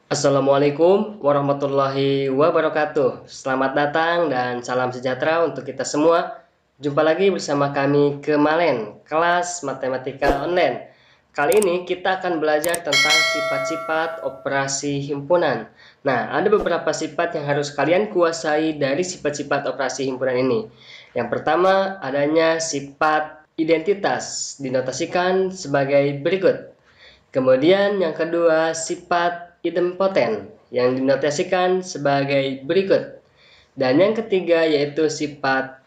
Assalamualaikum warahmatullahi wabarakatuh. Selamat datang dan salam sejahtera untuk kita semua. Jumpa lagi bersama kami Kemalen, kelas matematika online. Kali ini kita akan belajar tentang sifat-sifat operasi himpunan. Nah, ada beberapa sifat yang harus kalian kuasai dari sifat-sifat operasi himpunan ini. Yang pertama, adanya sifat identitas, dinotasikan sebagai berikut. Kemudian yang kedua, sifat idempoten yang dinotasikan sebagai berikut. Dan yang ketiga yaitu sifat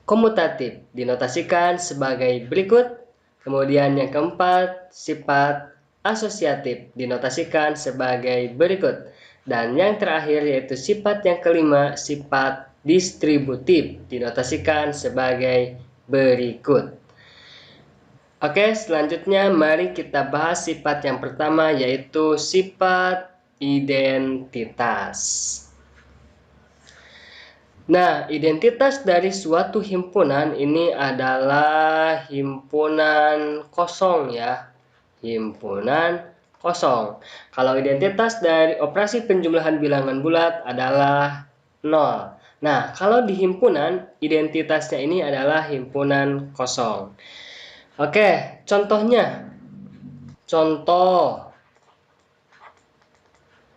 komutatif dinotasikan sebagai berikut. Kemudian yang keempat, sifat asosiatif dinotasikan sebagai berikut. Dan yang terakhir yaitu sifat yang kelima, sifat distributif dinotasikan sebagai berikut. Oke, selanjutnya mari kita bahas sifat yang pertama yaitu sifat identitas. Nah, identitas dari suatu himpunan ini adalah himpunan kosong ya. Himpunan kosong. Kalau identitas dari operasi penjumlahan bilangan bulat adalah 0. Nah, kalau di himpunan identitasnya ini adalah himpunan kosong. Oke, contohnya. Contoh.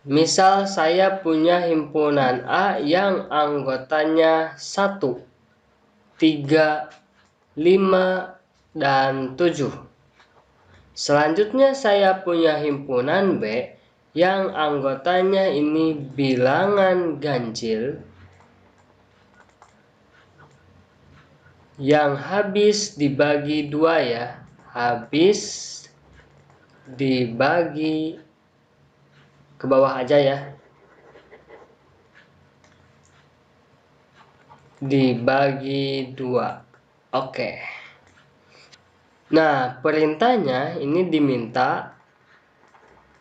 Misal saya punya himpunan A yang anggotanya 1, 3, 5, dan 7. Selanjutnya saya punya himpunan B yang anggotanya ini bilangan ganjil yang habis dibagi 2 ya. Habis dibagi ke bawah aja ya. Dibagi 2. Oke. Nah, perintahnya ini diminta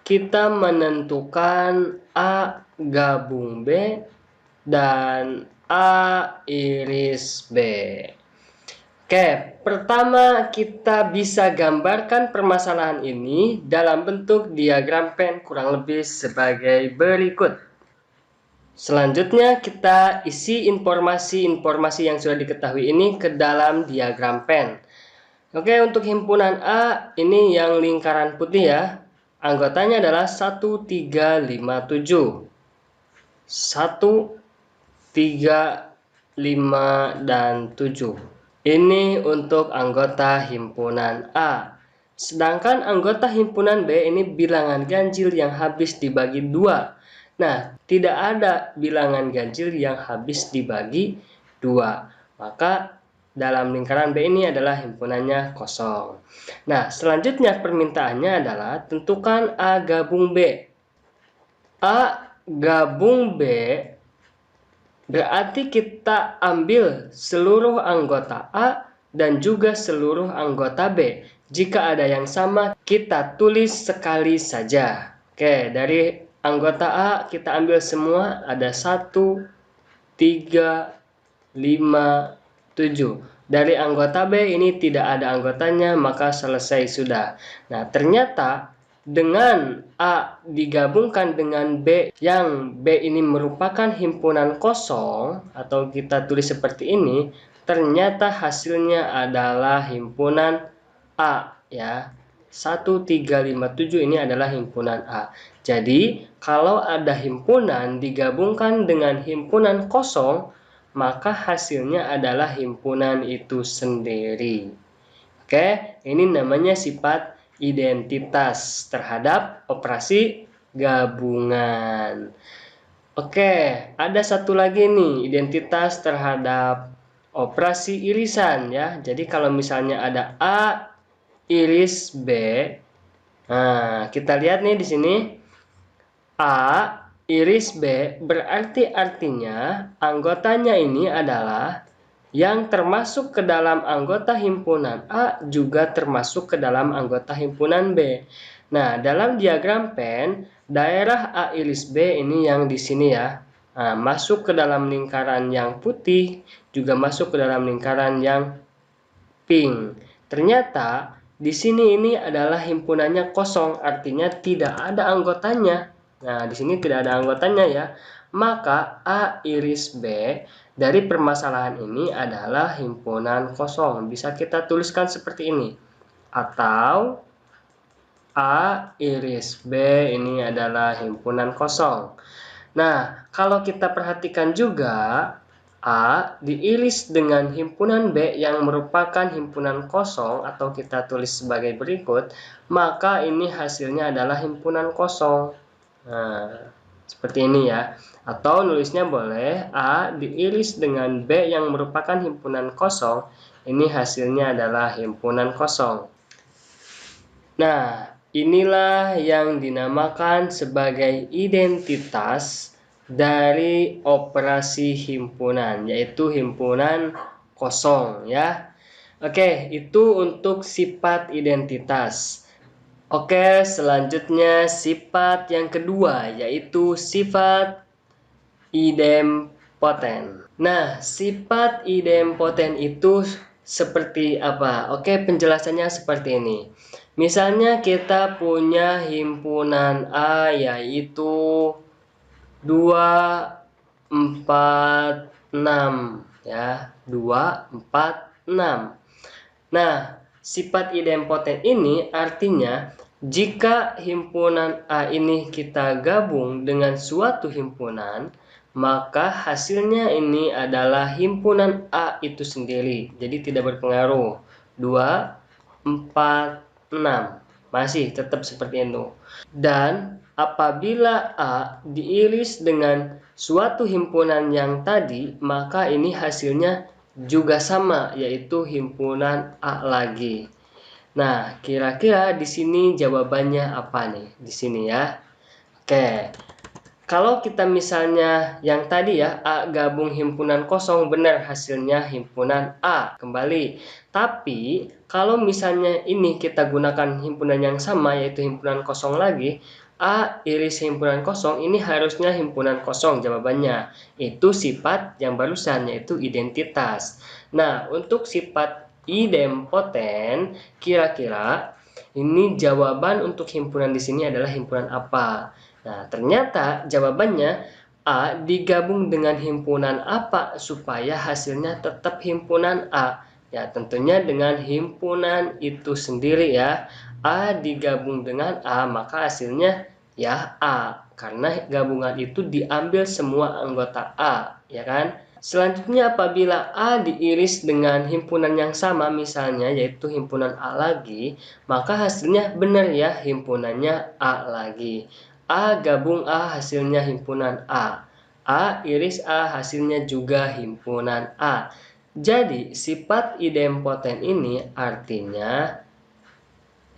kita menentukan A gabung B dan A iris B. Oke, pertama kita bisa gambarkan permasalahan ini dalam bentuk diagram Venn kurang lebih sebagai berikut. Selanjutnya kita isi informasi-informasi yang sudah diketahui ini ke dalam diagram Venn. Oke, untuk himpunan A ini yang lingkaran putih ya. Anggotanya adalah 1, 3, 5, 7. 1, 3, 5, dan 7. Ini untuk anggota himpunan A. Sedangkan anggota himpunan B ini bilangan ganjil yang habis dibagi 2. Nah, tidak ada bilangan ganjil yang habis dibagi 2. Maka dalam lingkaran B ini adalah himpunannya kosong. Nah, selanjutnya permintaannya adalah tentukan A gabung B. A gabung B berarti kita ambil seluruh anggota A dan juga seluruh anggota B. Jika ada yang sama, kita tulis sekali saja. Oke, dari anggota A kita ambil semua, ada 1, 3, 5, 7. Dari anggota B ini tidak ada anggotanya, maka selesai sudah. Nah, ternyata dengan A digabungkan dengan B yang B ini merupakan himpunan kosong atau kita tulis seperti ini, ternyata hasilnya adalah himpunan A ya. 1, 3, 5, 7 ini adalah himpunan A. Jadi, kalau ada himpunan digabungkan dengan himpunan kosong, maka hasilnya adalah himpunan itu sendiri. Oke, ini namanya sifat identitas terhadap operasi gabungan. Oke, ada satu lagi nih, identitas terhadap operasi irisan ya. Jadi kalau misalnya ada A iris B, nah kita lihat nih di sini A iris B berarti artinya anggotanya ini adalah yang termasuk ke dalam anggota himpunan A juga termasuk ke dalam anggota himpunan B. Nah, dalam diagram Venn, daerah A iris B ini yang di sini ya. Nah, masuk ke dalam lingkaran yang putih, juga masuk ke dalam lingkaran yang pink. Ternyata di sini ini adalah himpunannya kosong, artinya tidak ada anggotanya. Nah, di sini tidak ada anggotanya ya. Maka A iris B dari permasalahan ini adalah himpunan kosong. Bisa kita tuliskan seperti ini. Atau A iris B ini adalah himpunan kosong. Nah, kalau kita perhatikan juga, A diiris dengan himpunan B yang merupakan himpunan kosong atau kita tulis sebagai berikut, maka ini hasilnya adalah himpunan kosong. Nah, seperti ini ya. Atau nulisnya boleh A diiris dengan B yang merupakan himpunan kosong, ini hasilnya adalah himpunan kosong. Nah, inilah yang dinamakan sebagai identitas dari operasi himpunan, yaitu himpunan kosong ya. Oke, itu untuk sifat identitas. Oke, selanjutnya sifat yang kedua, yaitu sifat idempoten. Nah, sifat idempoten itu seperti apa? Oke, penjelasannya seperti ini. Misalnya kita punya himpunan A yaitu 2, 4, 6 ya, 2, 4, 6. Nah, sifat idempoten ini artinya jika himpunan A ini kita gabung dengan suatu himpunan, maka hasilnya ini adalah himpunan A itu sendiri. Jadi tidak berpengaruh. 2, 4, 6. Masih tetap seperti itu. Dan apabila A diiris dengan suatu himpunan yang tadi, maka ini hasilnya juga sama, yaitu himpunan A lagi. Nah, kira-kira di sini jawabannya apa nih? Di sini ya. Oke. Kalau kita misalnya yang tadi ya, A gabung himpunan kosong, benar hasilnya himpunan A kembali. Tapi, kalau misalnya ini kita gunakan himpunan yang sama, yaitu himpunan kosong lagi, A iris himpunan kosong, ini harusnya himpunan kosong jawabannya. Itu sifat yang barusan, yaitu identitas. Nah, untuk sifat idempoten, kira-kira ini jawaban untuk himpunan di sini adalah himpunan apa? Nah, ternyata jawabannya A digabung dengan himpunan apa supaya hasilnya tetap himpunan A. Ya, tentunya dengan himpunan itu sendiri ya. A digabung dengan A, maka hasilnya ya A. Karena gabungan itu diambil semua anggota A, ya kan? Selanjutnya apabila A diiris dengan himpunan yang sama misalnya yaitu himpunan A lagi, maka hasilnya benar ya himpunannya A lagi. A gabung A hasilnya himpunan A. A iris A hasilnya juga himpunan A. Jadi sifat idempoten ini artinya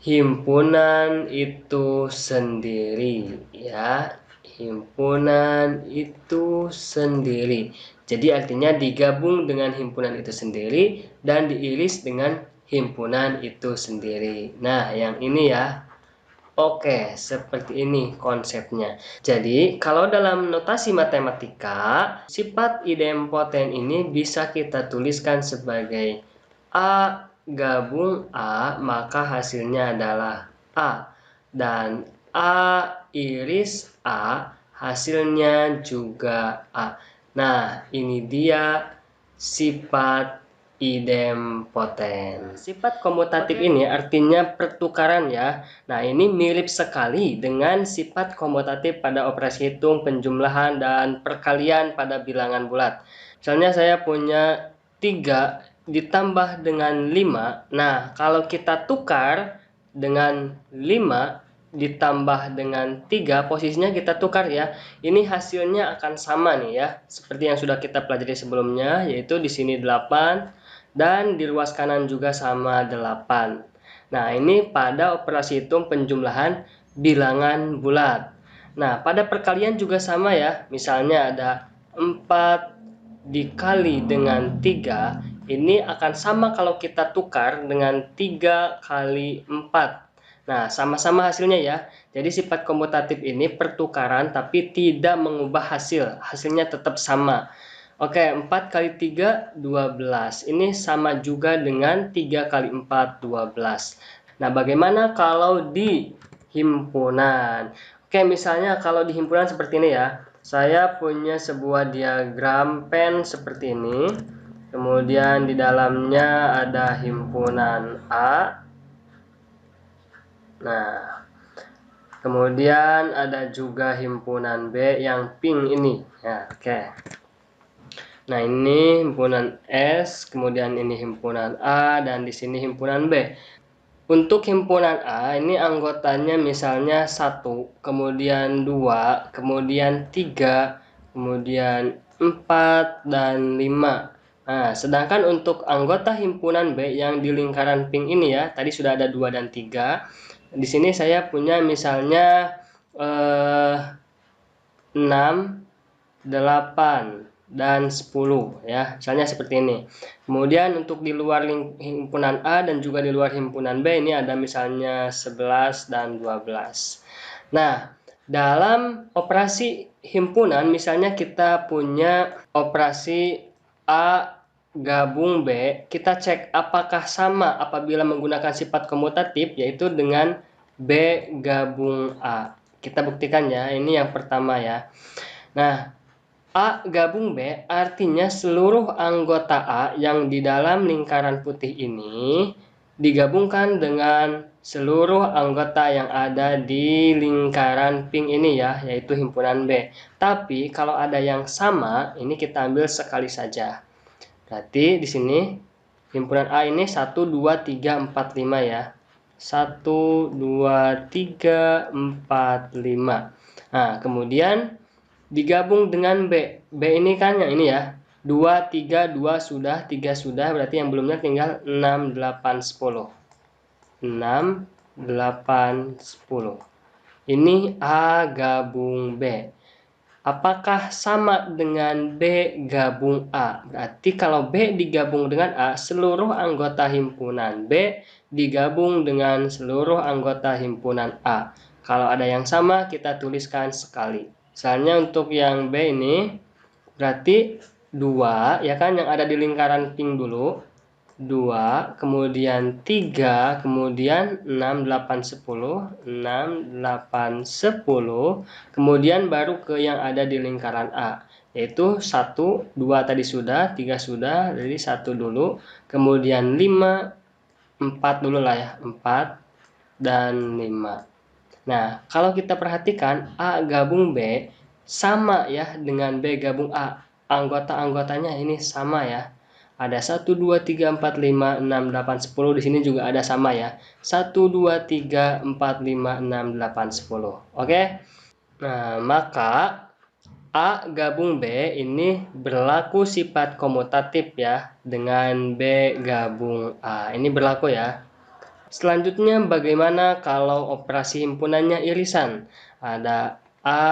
himpunan itu sendiri ya. Himpunan itu sendiri. Jadi artinya digabung dengan himpunan itu sendiri dan diiris dengan himpunan itu sendiri. Nah, yang ini ya. Oke, seperti ini konsepnya. Jadi, kalau dalam notasi matematika, sifat idempoten ini bisa kita tuliskan sebagai A gabung A, maka hasilnya adalah A. Dan A iris A, hasilnya juga A. Nah, ini dia sifat idempoten. Sifat komutatif ini artinya pertukaran ya. Nah, ini mirip sekali dengan sifat komutatif pada operasi hitung, penjumlahan, dan perkalian pada bilangan bulat. Misalnya saya punya 3 ditambah dengan 5. Nah, kalau kita tukar dengan 5 ditambah dengan 3, posisinya kita tukar ya. Ini hasilnya akan sama nih ya. Seperti yang sudah kita pelajari sebelumnya, yaitu di sini 8 dan di ruas kanan juga sama 8. Nah, ini pada operasi hitung penjumlahan bilangan bulat. Nah, pada perkalian juga sama ya. Misalnya ada 4 dikali dengan 3, ini akan sama kalau kita tukar dengan 3 kali 4. Nah, sama-sama hasilnya ya. Jadi sifat komutatif ini pertukaran tapi tidak mengubah hasil. Hasilnya tetap sama. Oke, 4 kali 3, 12. Ini sama juga dengan 3 kali 4, 12. Nah, bagaimana kalau di himpunan? Oke, misalnya kalau di himpunan seperti ini ya. Saya punya sebuah diagram pen seperti ini. Kemudian di dalamnya ada himpunan A. Nah, kemudian ada juga himpunan B yang pink ini. Ya, oke. Nah, ini himpunan S, kemudian ini himpunan A, dan di sini himpunan B. Untuk himpunan A, ini anggotanya misalnya 1, kemudian 2, kemudian 3, kemudian 4, dan 5. Nah, sedangkan untuk anggota himpunan B yang di lingkaran pink ini ya, tadi sudah ada 2 dan 3. Di sini saya punya misalnya 6, 8, dan 10 ya, misalnya seperti ini. Kemudian untuk di luar himpunan A dan juga di luar himpunan B ini ada misalnya 11 dan 12. Nah, dalam operasi himpunan misalnya kita punya operasi A gabung B, kita cek apakah sama apabila menggunakan sifat komutatif, yaitu dengan B gabung A. Kita buktikan ya, ini yang pertama ya. Nah, A gabung B artinya seluruh anggota A yang di dalam lingkaran putih ini digabungkan dengan seluruh anggota yang ada di lingkaran pink ini ya, yaitu himpunan B. Tapi kalau ada yang sama, ini kita ambil sekali saja. Berarti di sini himpunan A ini 1, 2, 3, 4, 5 ya. 1, 2, 3, 4, 5. Nah, kemudian digabung dengan B. B ini kan yang ini ya. 2, 3, 2 sudah, 3 sudah. Berarti yang belumnya tinggal 6, 8, 10. 6, 8, 10. Ini A gabung B. Apakah sama dengan B gabung A? Berarti kalau B digabung dengan A, seluruh anggota himpunan B digabung dengan seluruh anggota himpunan A. Kalau ada yang sama, kita tuliskan sekali. Misalnya untuk yang B ini, berarti 2, ya kan, yang ada di lingkaran pink dulu. 2, kemudian 3, kemudian 6, 8, 10, 6, 8, 10, kemudian baru ke yang ada di lingkaran A, yaitu 1, 2 tadi sudah, 3 sudah, jadi 1 dulu, kemudian 5, 4 dulu lah ya, 4, dan 5. Nah, kalau kita perhatikan A gabung B sama ya dengan B gabung A, anggota-anggotanya ini sama ya. Ada 1, 2, 3, 4, 5, 6, 8, 10. Di sini juga ada sama ya. 1, 2, 3, 4, 5, 6, 8, 10. Oke. Nah, maka A gabung B ini berlaku sifat komutatif ya dengan B gabung A. Ini berlaku ya. Selanjutnya bagaimana kalau operasi himpunannya irisan? Ada A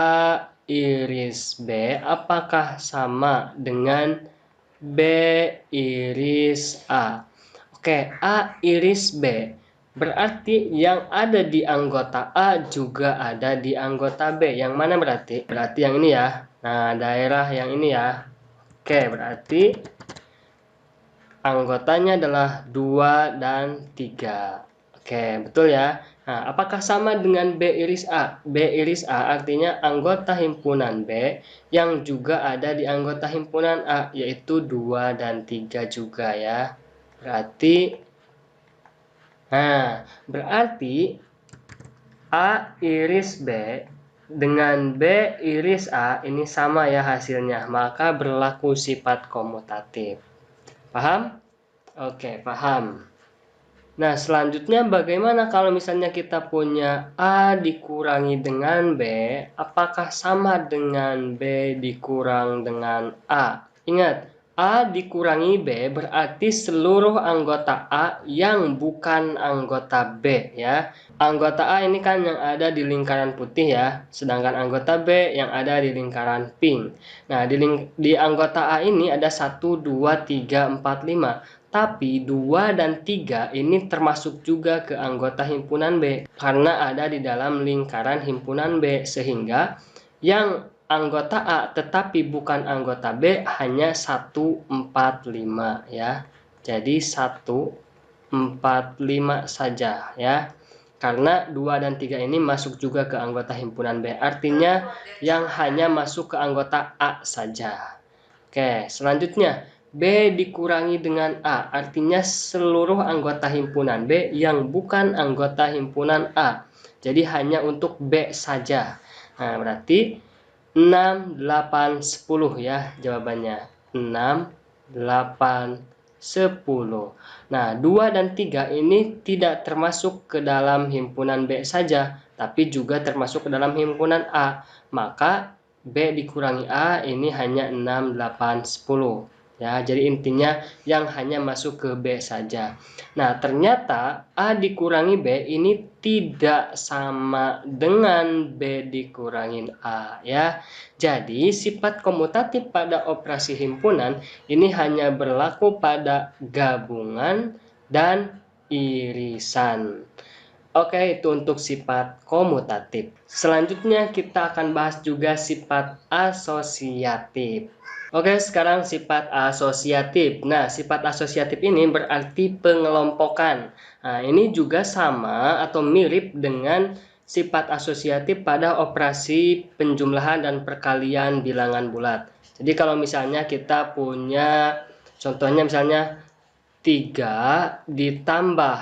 iris B, apakah sama dengan B iris A? Oke, A iris B berarti yang ada di anggota A juga ada di anggota B. Yang mana berarti? Berarti yang ini ya. Nah, daerah yang ini ya. Oke, berarti anggotanya adalah 2 dan 3. Oke, betul ya. Nah, apakah sama dengan B iris A? B iris A artinya anggota himpunan B yang juga ada di anggota himpunan A, yaitu 2 dan 3 juga ya. Berarti A iris B dengan B iris A ini sama ya hasilnya, maka berlaku sifat komutatif. Paham? Oke, paham. Nah, selanjutnya bagaimana kalau misalnya kita punya A dikurangi dengan B, apakah sama dengan B dikurang dengan A? Ingat, A dikurangi B berarti seluruh anggota A yang bukan anggota B ya. Anggota A ini kan yang ada di lingkaran putih ya, sedangkan anggota B yang ada di lingkaran pink. Nah, di anggota A ini ada 1, 2, 3, 4, 5. Tapi 2 dan 3 ini termasuk juga ke anggota himpunan B karena ada di dalam lingkaran himpunan B, sehingga yang anggota A tetapi bukan anggota B hanya 1, 4, 5 ya. Jadi 1, 4, 5 saja ya. Karena 2 dan 3 ini masuk juga ke anggota himpunan B. Artinya yang hanya masuk ke anggota A saja. Oke, selanjutnya B dikurangi dengan A. Artinya seluruh anggota himpunan B yang bukan anggota himpunan A. Jadi hanya untuk B saja. Nah, berarti 6, 8, 10 ya jawabannya. 6, 8, 10. Nah, 2 dan 3 ini tidak termasuk ke dalam himpunan B saja, tapi juga termasuk ke dalam himpunan A. Maka B dikurangi A ini hanya 6, 8, 10. Ya, jadi intinya yang hanya masuk ke B saja. Nah, ternyata A dikurangi B ini tidak sama dengan B dikurangin A ya. Jadi, sifat komutatif pada operasi himpunan ini hanya berlaku pada gabungan dan irisan. Oke, itu untuk sifat komutatif. Selanjutnya kita akan bahas juga sifat asosiatif. Oke, sekarang sifat asosiatif. Nah, sifat asosiatif ini berarti pengelompokan. Nah, ini juga sama atau mirip dengan sifat asosiatif pada operasi penjumlahan dan perkalian bilangan bulat. Jadi kalau misalnya kita punya, contohnya misalnya 3 ditambah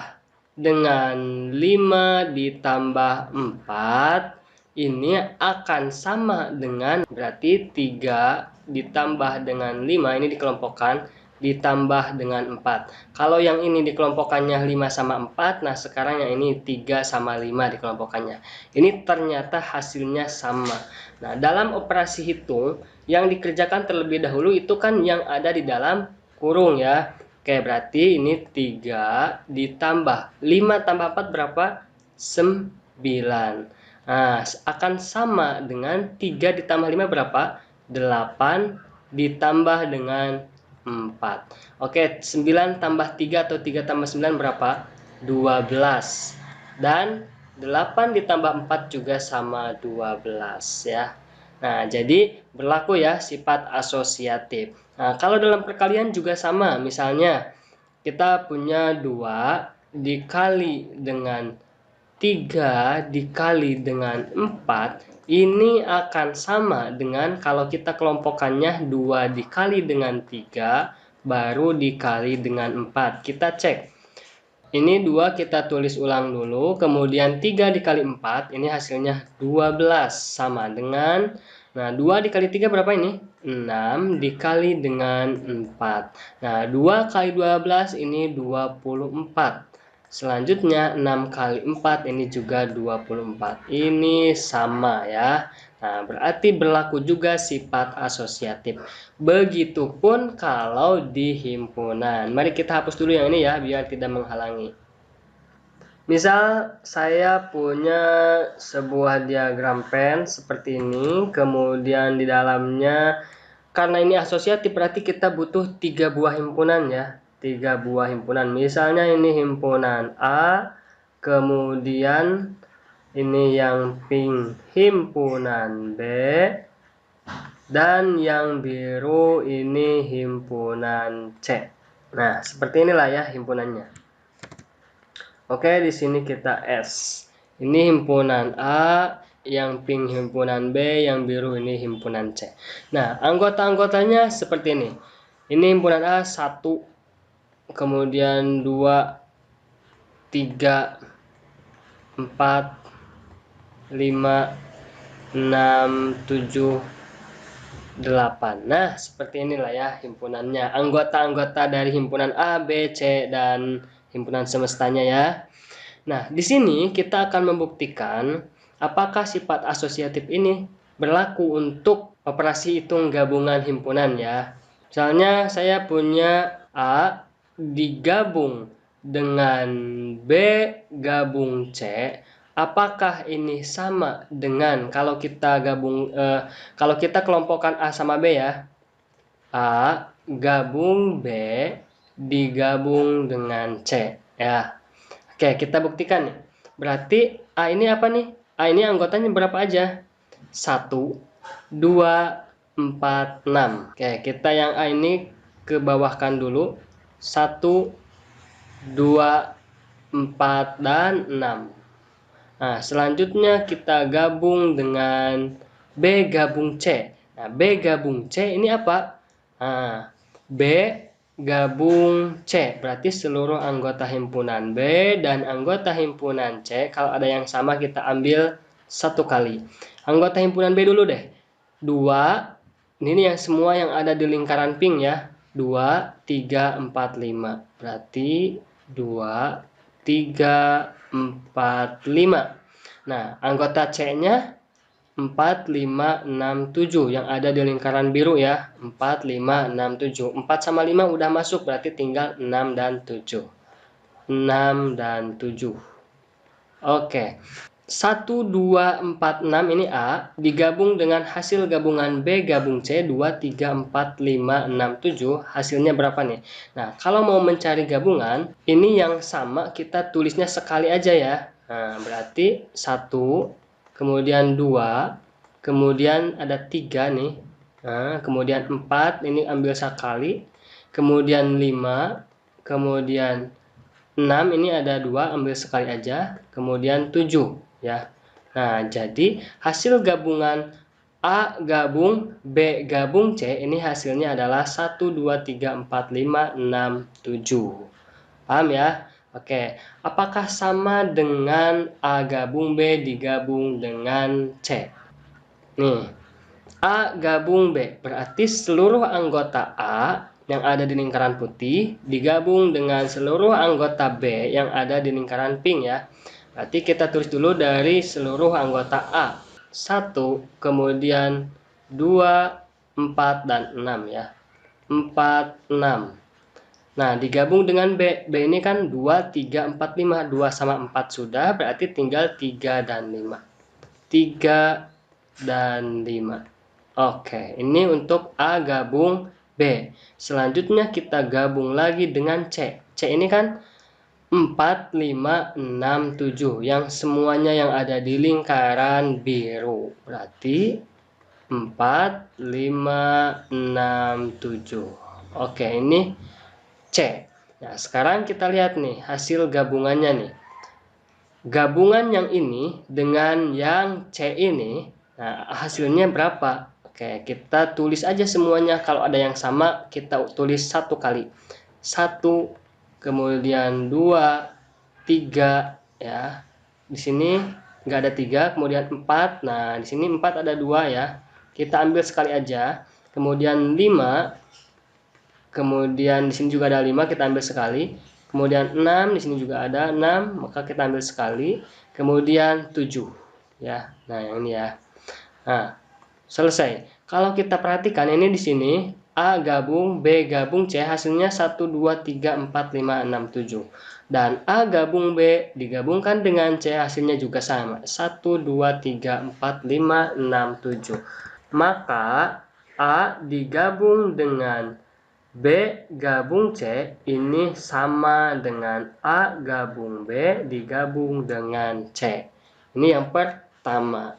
dengan 5 ditambah 4 ini akan sama dengan berarti 3 ditambah dengan 5 ini dikelompokkan ditambah dengan 4. Kalau yang ini dikelompokkannya 5 sama 4, nah sekarang yang ini 3 sama 5 dikelompokkannya. Ini ternyata hasilnya sama. Nah, dalam operasi hitung yang dikerjakan terlebih dahulu itu kan yang ada di dalam kurung ya. Oke, berarti ini 3 ditambah 5 tambah 4 berapa? 9. Nah, akan sama dengan 3 ditambah 5 berapa? 8 ditambah dengan 4. Oke, 9 tambah 3 atau 3 tambah 9 berapa? 12. Dan 8 ditambah 4 juga sama 12 ya. Nah, jadi berlaku ya sifat asosiatif. Nah, kalau dalam perkalian juga sama. Misalnya, kita punya 2 dikali dengan 3 dikali dengan 4. Ini akan sama dengan kalau kita kelompokkannya 2 dikali dengan 3, baru dikali dengan 4. Kita cek. Ini 2 kita tulis ulang dulu, kemudian 3 dikali 4, ini hasilnya 12, sama dengan, nah 2 dikali 3 berapa ini? 6 dikali dengan 4. Nah, 2 kali 12 ini 24. Selanjutnya 6 kali 4 ini juga 24. Ini sama ya. Nah, berarti berlaku juga sifat asosiatif. Begitupun kalau di himpunan. Mari kita hapus dulu yang ini ya, biar tidak menghalangi. Misal saya punya sebuah diagram pen seperti ini, kemudian di dalamnya, karena ini asosiatif berarti kita butuh 3 buah himpunan ya. 3 buah himpunan. Misalnya ini himpunan A, kemudian ini yang pink himpunan B, dan yang biru ini himpunan C. Nah, seperti inilah ya himpunannya. Oke, di sini kita S. Ini himpunan A, yang pink himpunan B, yang biru ini himpunan C. Nah, anggota-anggotanya seperti ini. Ini himpunan A 1, kemudian 2, 3, 4, 5, 6, 7, 8. Nah, seperti inilah ya himpunannya. Anggota-anggota dari himpunan A, B, C, dan himpunan semestanya ya. Nah, di sini kita akan membuktikan apakah sifat asosiatif ini berlaku untuk operasi hitung gabungan himpunan ya. Misalnya saya punya A digabung dengan B gabung C, apakah ini sama dengan kalau kita kalau kita kelompokkan A sama B ya. A gabung B digabung dengan C ya. Oke, kita buktikan nih. Berarti A ini apa nih? A ini anggotanya berapa aja? 1, 2, 4, 6. Oke, kita yang A ini ke bawahkan dulu. 1, 2, 4, dan 6. Nah, selanjutnya kita gabung dengan B gabung C. Nah, B gabung C ini apa? Nah, B gabung C, berarti seluruh anggota himpunan B dan anggota himpunan C, kalau ada yang sama kita ambil satu kali. Anggota himpunan B dulu deh. 2, ini yang semua yang ada di lingkaran pink ya. 2, 3, 4, 5. Berarti 2, 3, 4, 5. Nah, anggota C-nya 4, 5, 6, 7 yang ada di lingkaran biru ya. 4, 5, 6, 7. 4 sama 5 udah masuk, berarti tinggal 6 dan 7. 6 dan 7. Oke. 1, 2, 4, 6 ini A digabung dengan hasil gabungan B gabung C 2, 3, 4, 5, 6, 7, hasilnya berapa nih? Nah, kalau mau mencari gabungan, ini yang sama kita tulisnya sekali aja ya. Nah, berarti 1, kemudian 2, kemudian ada 3 nih. Nah, kemudian 4 ini ambil sekali, kemudian 5, kemudian 6 ini ada 2 ambil sekali aja, kemudian 7 ya. Nah, jadi hasil gabungan A gabung B gabung C ini hasilnya adalah 1, 2, 3, 4, 5, 6, 7. Paham ya? Oke, apakah sama dengan A gabung B digabung dengan C? Nih, A gabung B, berarti seluruh anggota A yang ada di lingkaran putih digabung dengan seluruh anggota B yang ada di lingkaran pink ya. Berarti kita tulis dulu dari seluruh anggota A. 1, kemudian 2, 4, dan 6 ya. 4, 6. Nah, digabung dengan B. B ini kan 2, 3, 4, 5. 2 sama 4 sudah, berarti tinggal 3 dan 5. 3 dan 5. Oke, ini untuk A gabung B. Selanjutnya kita gabung lagi dengan C. C ini kan 4, 5, 6, 7. Yang semuanya yang ada di lingkaran biru. Berarti 4, 5, 6, 7. Oke, ini C. Nah, sekarang kita lihat nih hasil gabungannya nih. Gabungan yang ini dengan yang C ini, nah hasilnya berapa? Oke, kita tulis aja semuanya. Kalau ada yang sama, kita tulis satu kali. 1, kemudian 2, 3, ya. Di sini nggak ada 3, kemudian 4. Nah, di sini 4 ada 2 ya. Kita ambil sekali aja. Kemudian 5, kemudian di sini juga ada 5, kita ambil sekali. Kemudian 6, di sini juga ada 6, maka kita ambil sekali. Kemudian 7. Ya. Nah, yang ini ya. Nah, selesai. Kalau kita perhatikan ini di sini A gabung B gabung C hasilnya 1, 2, 3, 4, 5, 6, 7. Dan A gabung B digabungkan dengan C hasilnya juga sama. 1, 2, 3, 4, 5, 6, 7. Maka A digabung dengan B gabung C ini sama dengan A gabung B digabung dengan C. Ini yang pertama.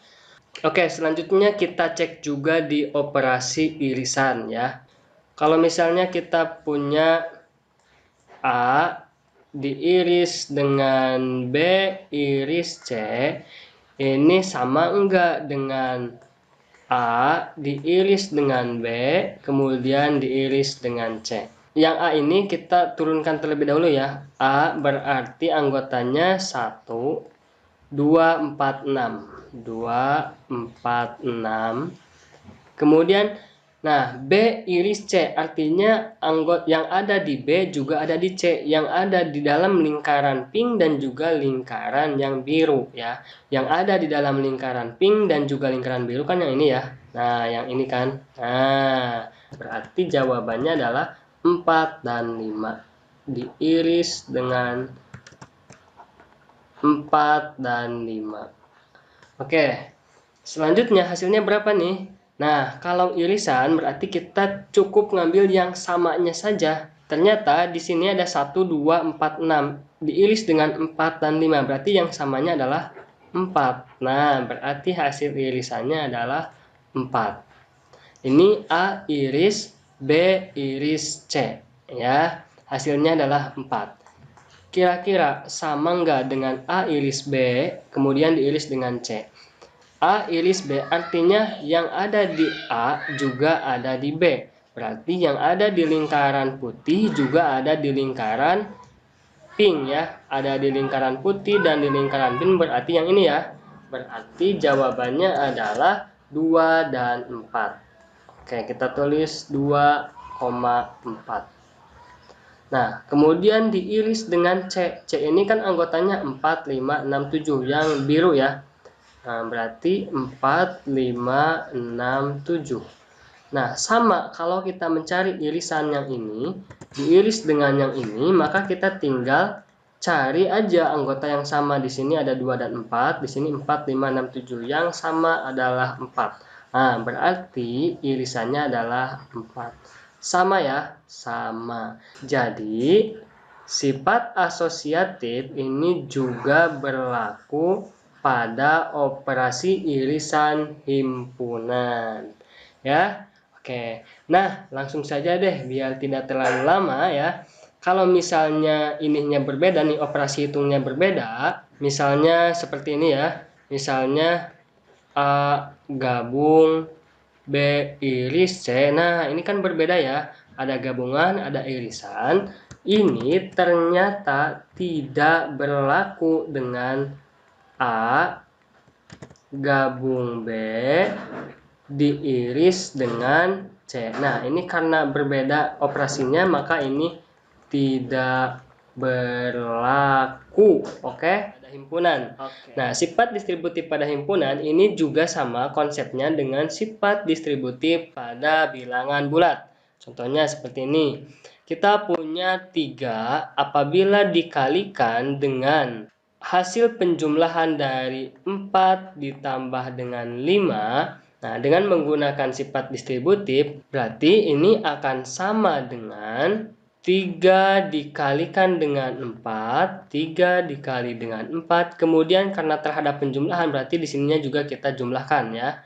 Oke, selanjutnya kita cek juga di operasi irisan ya. Kalau misalnya kita punya A diiris dengan B iris C, ini sama enggak dengan A diiris dengan B, kemudian diiris dengan C. Yang A ini kita turunkan terlebih dahulu ya. A berarti anggotanya 1, 2, 4, 6. 2, 4, 6. Kemudian, nah B iris C artinya anggota yang ada di B juga ada di C, yang ada di dalam lingkaran pink dan juga lingkaran yang biru ya. Yang ada di dalam lingkaran pink dan juga lingkaran biru kan yang ini ya. Nah, yang ini kan. Nah, berarti jawabannya adalah 4 dan 5. Diiris dengan 4 dan 5. Oke, selanjutnya hasilnya berapa nih? Nah, kalau irisan berarti kita cukup ngambil yang samanya saja. Ternyata di sini ada 1, 2, 4, 6. Diiris dengan 4 dan 5. Berarti yang samanya adalah 4. Nah, berarti hasil irisannya adalah 4. Ini A iris B iris C. Ya, hasilnya adalah 4. kira-kira sama nggak dengan A iris B, kemudian diiris dengan C? A iris B artinya yang ada di A juga ada di B. Berarti yang ada di lingkaran putih juga ada di lingkaran pink ya. Ada di lingkaran putih dan di lingkaran pink, berarti yang ini ya. Berarti jawabannya adalah 2 dan 4. Oke, kita tulis 2,4. Nah, kemudian diiris dengan C. C ini kan anggotanya 4, 5, 6, 7 yang biru ya. Nah, berarti 4, 5, 6, 7. Nah, sama kalau kita mencari irisan yang ini, diiris dengan yang ini, maka kita tinggal cari aja anggota yang sama. Di sini ada 2 dan 4, di sini 4, 5, 6, 7. Yang sama adalah 4. Nah, berarti irisannya adalah 4. Sama ya? Sama. Jadi, sifat asosiatif ini juga berlaku pada operasi irisan himpunan. Ya, oke. Nah, langsung saja deh biar tidak terlalu lama ya. Kalau misalnya ininya berbeda nih, operasi hitungnya berbeda, misalnya seperti ini ya. Misalnya A gabung B iris C. Nah, ini kan berbeda ya. Ada gabungan, ada irisan. Ini ternyata tidak berlaku dengan A gabung B diiris dengan C. Nah, ini karena berbeda operasinya, maka ini tidak berlaku. Oke? Pada himpunan. Nah, sifat distributif pada himpunan ini juga sama konsepnya dengan sifat distributif pada bilangan bulat. Contohnya seperti ini. Kita punya 3, apabila dikalikan dengan hasil penjumlahan dari 4 ditambah dengan 5. Nah, dengan menggunakan sifat distributif, berarti ini akan sama dengan 3 dikalikan dengan 4, 3 dikali dengan 4, kemudian karena terhadap penjumlahan, berarti di sininya juga kita jumlahkan ya,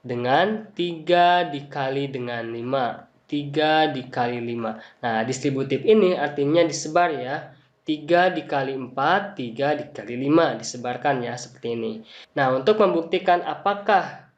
dengan 3 dikali dengan 5, 3 dikali 5. Nah, distributif ini artinya disebar ya, 3 dikali 4, 3 dikali 5, disebarkan ya, seperti ini. Nah, untuk membuktikan apakah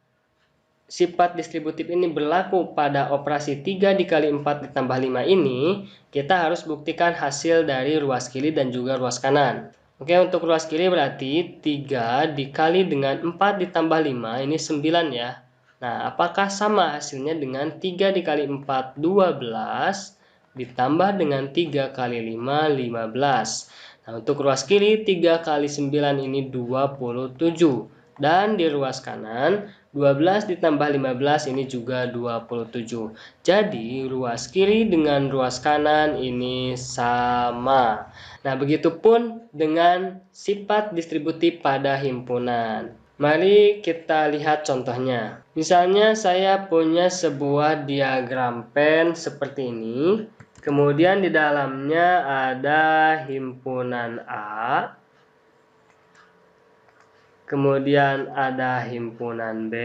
sifat distributif ini berlaku pada operasi 3 dikali 4 ditambah 5 ini, kita harus buktikan hasil dari ruas kiri dan juga ruas kanan. Oke, untuk ruas kiri berarti 3 dikali dengan 4 ditambah 5, ini 9 ya. Nah, apakah sama hasilnya dengan 3 dikali 4, 12, ditambah dengan 3 kali 5, 15. Nah, untuk ruas kiri 3 kali 9 ini 27. Dan di ruas kanan 12 ditambah 15 ini juga 27. Jadi ruas kiri dengan ruas kanan ini sama. Nah, begitupun dengan sifat distributif pada himpunan. Mari kita lihat contohnya. Misalnya saya punya sebuah diagram pen seperti ini. Kemudian di dalamnya ada himpunan A. Kemudian ada himpunan B.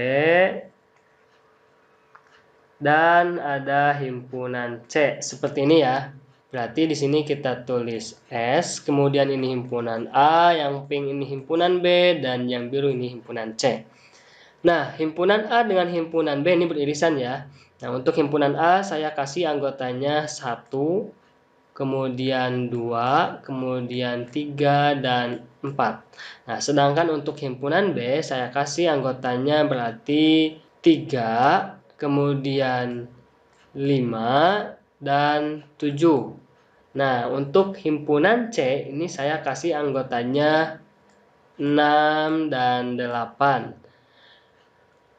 Dan ada himpunan C. Seperti ini ya. Berarti di sini kita tulis S. Kemudian ini himpunan A. Yang pink ini himpunan B. Dan yang biru ini himpunan C. Nah, himpunan A dengan himpunan B ini beririsan ya. Nah, untuk himpunan A saya kasih anggotanya 1, kemudian 2, kemudian 3, dan 4. Nah, sedangkan untuk himpunan B, saya kasih anggotanya berarti 3, kemudian 5, dan 7. Nah, untuk himpunan C, ini saya kasih anggotanya 6 dan 8.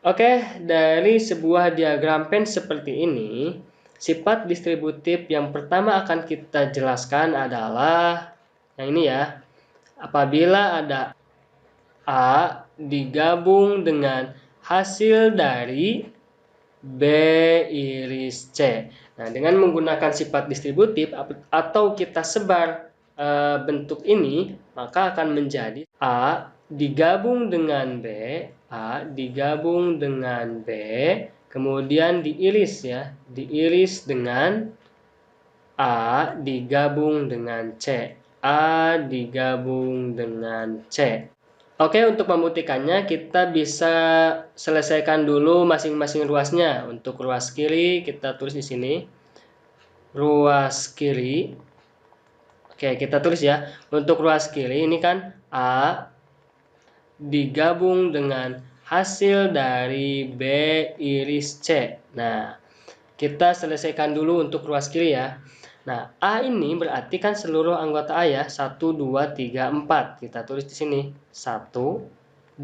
Oke, dari sebuah diagram pen seperti ini, sifat distributif yang pertama akan kita jelaskan adalah yang ini ya. Apabila ada A digabung dengan hasil dari B iris C. Nah, dengan menggunakan sifat distributif atau kita sebar bentuk ini, maka akan menjadi A digabung dengan B, A digabung dengan B, kemudian diiris ya, diiris dengan A digabung dengan C, A digabung dengan C. Oke, untuk membuktikannya kita bisa selesaikan dulu masing-masing ruasnya. Untuk ruas kiri kita tulis di sini. Ruas kiri. Oke, kita tulis ya. Untuk ruas kiri ini kan A digabung dengan hasil dari B iris C. Nah, kita selesaikan dulu untuk ruas kiri ya. Nah, A ini berarti kan seluruh anggota A ya. 1, 2, 3, 4. Kita tulis di sini. 1, 2,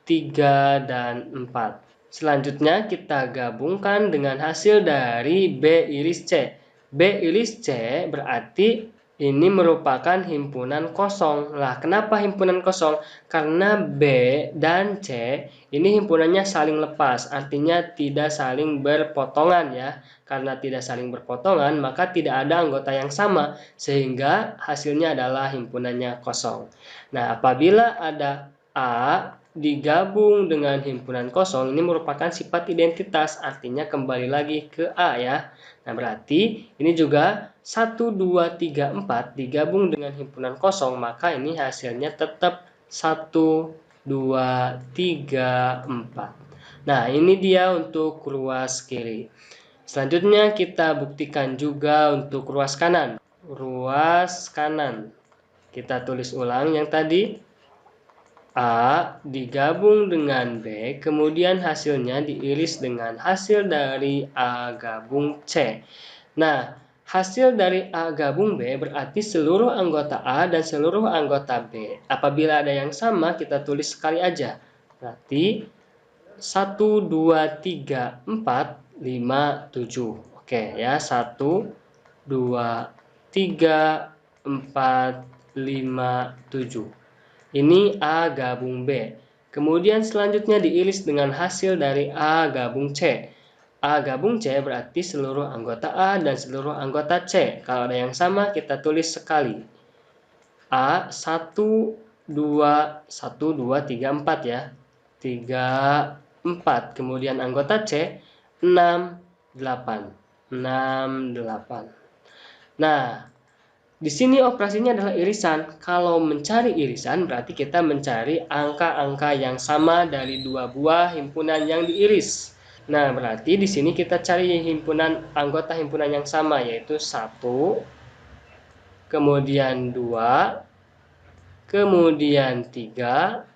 3, dan 4. Selanjutnya kita gabungkan dengan hasil dari B iris C. B iris C berarti ini merupakan himpunan kosong. Lah, kenapa himpunan kosong? Karena B dan C ini himpunannya saling lepas, artinya tidak saling berpotongan ya. Karena tidak saling berpotongan, maka tidak ada anggota yang sama, sehingga hasilnya adalah himpunannya kosong. Nah, apabila ada A digabung dengan himpunan kosong, ini merupakan sifat identitas, artinya kembali lagi ke A ya. Nah, berarti ini juga 1, 2, 3, 4 digabung dengan himpunan kosong, maka ini hasilnya tetap 1, 2, 3, 4. Nah, ini dia untuk ruas kiri. Selanjutnya kita buktikan juga untuk ruas kanan. Ruas kanan. Kita tulis ulang yang tadi. A digabung dengan B, kemudian hasilnya diiris dengan hasil dari A gabung C. Nah, hasil dari A gabung B berarti seluruh anggota A dan seluruh anggota B. Apabila ada yang sama, kita tulis sekali aja. Berarti 1, 2, 3, 4, 5, 7. Oke ya, 1, 2, 3, 4, 5, 7. Ini A gabung B. Kemudian selanjutnya diiris dengan hasil dari A gabung C. A gabung C berarti seluruh anggota A dan seluruh anggota C. Kalau ada yang sama kita tulis sekali. A 1, 2, 1, 2, 3, 4 ya. 3, 4. Kemudian anggota C 6, 8. 6, 8. Nah, di sini operasinya adalah irisan. Kalau mencari irisan berarti kita mencari angka-angka yang sama dari dua buah himpunan yang diiris. Nah, berarti di sini kita cari anggota himpunan yang sama, yaitu 1, kemudian 2, kemudian 3,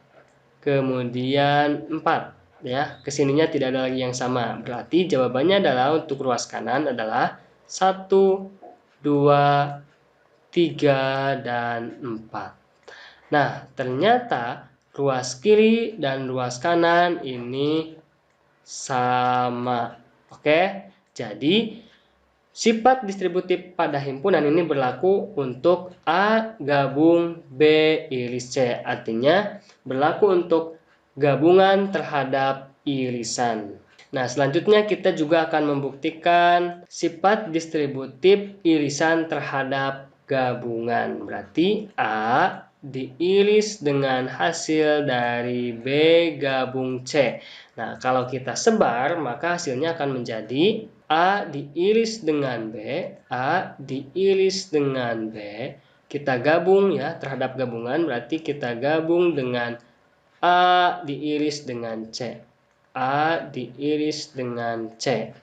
kemudian 4. Ya, kesininya tidak ada lagi yang sama. Berarti jawabannya adalah untuk ruas kanan adalah 1, 2, 3, dan 4. Nah, ternyata ruas kiri dan ruas kanan ini sama. Oke, jadi sifat distributif pada himpunan ini berlaku untuk A gabung B iris C. Artinya berlaku untuk gabungan terhadap irisan. Nah, selanjutnya kita juga akan membuktikan sifat distributif irisan terhadap gabungan. Berarti A diiris dengan hasil dari B gabung C. Nah, kalau kita sebar, maka hasilnya akan menjadi A diiris dengan B, A diiris dengan B. Kita gabung ya terhadap gabungan, berarti kita gabung dengan A diiris dengan C. A diiris dengan C.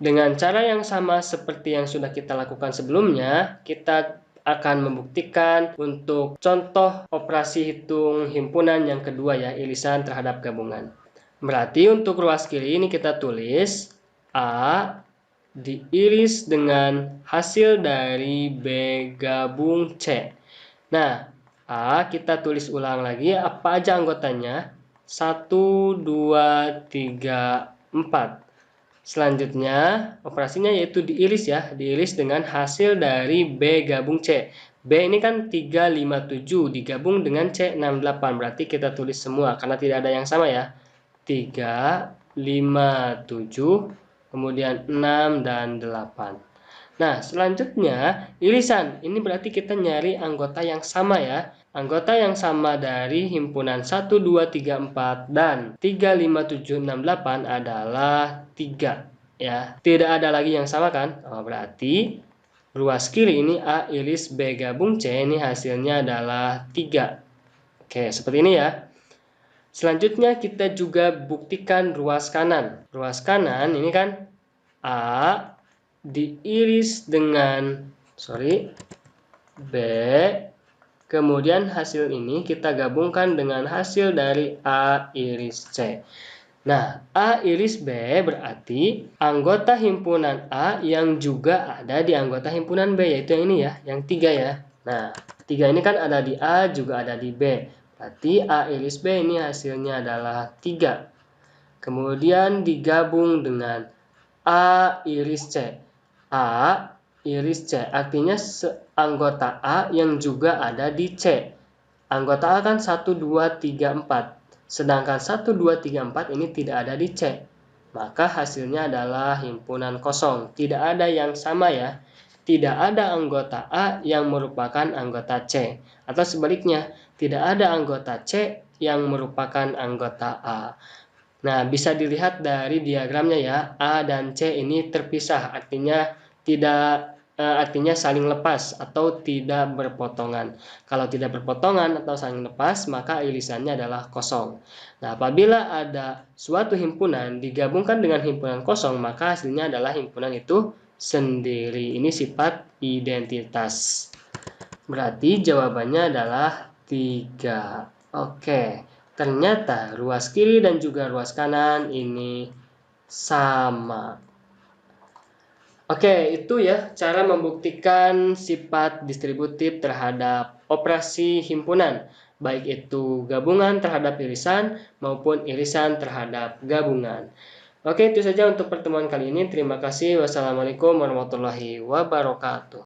Dengan cara yang sama seperti yang sudah kita lakukan sebelumnya, kita akan membuktikan untuk contoh operasi hitung himpunan yang kedua ya, irisan terhadap gabungan. Berarti untuk ruas kiri ini kita tulis A diiris dengan hasil dari B gabung C. Nah, A kita tulis ulang lagi apa aja anggotanya. 1, 2, 3, 4. Selanjutnya, operasinya yaitu diiris ya, diiris dengan hasil dari B gabung C. B ini kan 3, 5, 7 digabung dengan C 6, 8. Berarti kita tulis semua karena tidak ada yang sama ya. 3, 5, 7, kemudian 6 dan 8. Nah, selanjutnya irisan. Ini berarti kita nyari anggota yang sama ya. Anggota yang sama dari himpunan 1, 2, 3, 4 dan 3, 5, 7, 6, 8 adalah 3 ya. Tidak ada lagi yang sama kan? Oh, berarti ruas kiri ini A iris B gabung C, ini hasilnya adalah 3. Oke, seperti ini ya. Selanjutnya kita juga buktikan ruas kanan. Ruas kanan ini kan A diiris dengan B, kemudian hasil ini kita gabungkan dengan hasil dari A iris C. Nah, A iris B berarti anggota himpunan A yang juga ada di anggota himpunan B, yaitu yang ini ya, yang 3 ya. Nah, 3 ini kan ada di A juga ada di B. Berarti A iris B ini hasilnya adalah 3. Kemudian digabung dengan A iris C. A iris C artinya anggota A yang juga ada di C. Anggota A kan 1, 2, 3, 4. Sedangkan 1, 2, 3, 4 ini tidak ada di C. Maka hasilnya adalah himpunan kosong. Tidak ada yang sama ya. Tidak ada anggota A yang merupakan anggota C. Atau sebaliknya, tidak ada anggota C yang merupakan anggota A. Nah, bisa dilihat dari diagramnya ya, A dan C ini terpisah, artinya saling lepas atau tidak berpotongan. Kalau tidak berpotongan atau saling lepas, maka irisannya adalah kosong. Nah, apabila ada suatu himpunan digabungkan dengan himpunan kosong, maka hasilnya adalah himpunan itu sendiri. Ini sifat identitas. Berarti jawabannya adalah 3. Oke. Ternyata ruas kiri dan juga ruas kanan ini sama. Oke, itu ya cara membuktikan sifat distributif terhadap operasi himpunan, baik itu gabungan terhadap irisan maupun irisan terhadap gabungan. Oke, itu saja untuk pertemuan kali ini. Terima kasih. Wassalamualaikum warahmatullahi wabarakatuh.